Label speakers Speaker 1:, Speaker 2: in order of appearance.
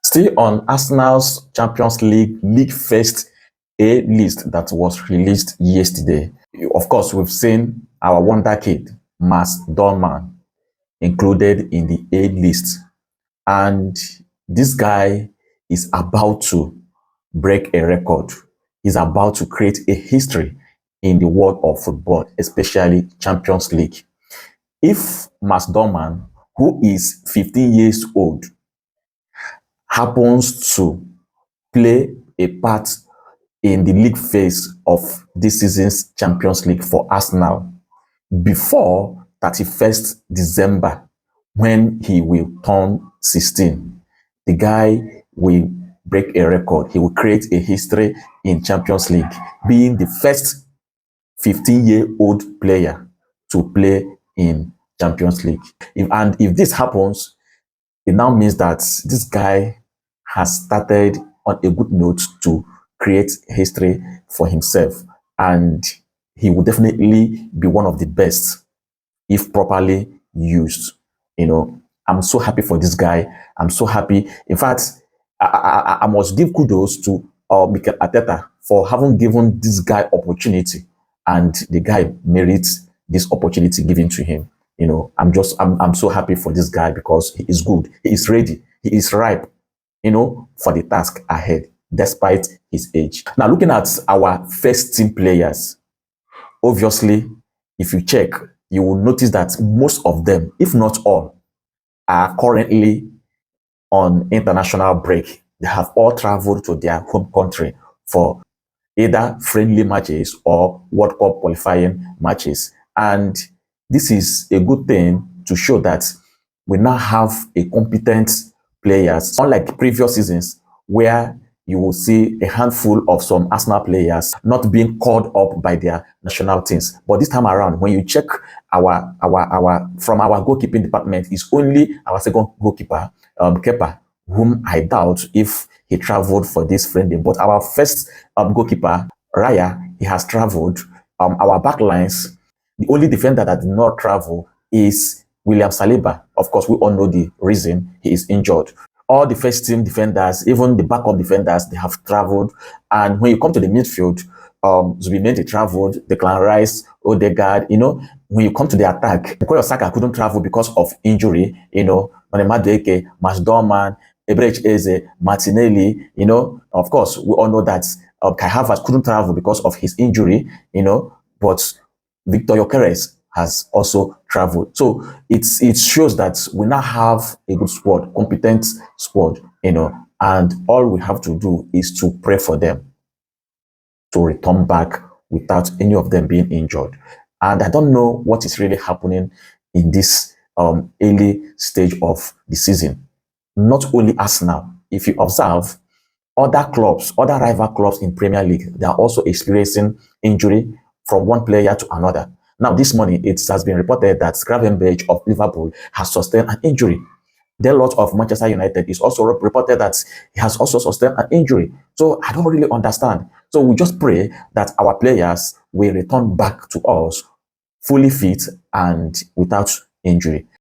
Speaker 1: Still on Arsenal's Champions League first A list that was released yesterday. Of course, we've seen our Wonderkid, Max Dowman, included in the A list. And this guy is about to break a record. He's about to create a history in the world of football, especially Champions League. If Max Dowman, who is 15 years old, happens to play a part in the league phase of this season's Champions League for Arsenal before 31st December, when he will turn 16. The guy will break a record. He will create a history in Champions League, being the first 15-year-old player to play in Champions League. If this happens, it now means that this guy has started on a good note to create history for himself, and he will definitely be one of the best if properly used. I'm so happy for this guy. I'm so happy. In fact, I must give kudos to Mikel Arteta for having given this guy opportunity, and the guy merits this opportunity given to him. I'm so happy for this guy because he is good. He is ready. He is ripe, for the task ahead, despite his age. Now, looking at our first team players, obviously, if you check, you will notice that most of them, if not all, are currently on international break. They have all traveled to their home country for either friendly matches or World Cup qualifying matches. And this is a good thing to show that we now have a competent players, unlike previous seasons where you will see a handful of some Arsenal players not being called up by their national teams. But this time around, when you check our from our goalkeeping department, it's only our second goalkeeper, Kepa, whom I doubt if he traveled for this friendly. But our first goalkeeper, Raya, he has traveled. Our backlines, the only defender that did not travel is William Saliba. Of course, we all know the reason. He is injured. All the first team defenders, even the backup defenders, they have traveled. And when you come to the midfield, Zubimendi traveled, Declan Rice, Odegaard, when you come to the attack, Bukayo Saka couldn't travel because of injury, Madueke, Max Dowman, Ebrech Eze, Martinelli, of course, we all know that Kai Havertz couldn't travel because of his injury, but Victor Gyökeres has also traveled. So it shows that we now have a good squad, competent squad, and all we have to do is to pray for them to return back without any of them being injured. And I don't know what is really happening in this early stage of the season. Not only Arsenal, if you observe, other clubs, other rival clubs in Premier League, they are also experiencing injury from one player to another. Now, this morning, it has been reported that Gravenberch of Liverpool has sustained an injury. Delort of Manchester United is also reported that he has also sustained an injury. So I don't really understand. So we just pray that our players will return back to us fully fit and without injury.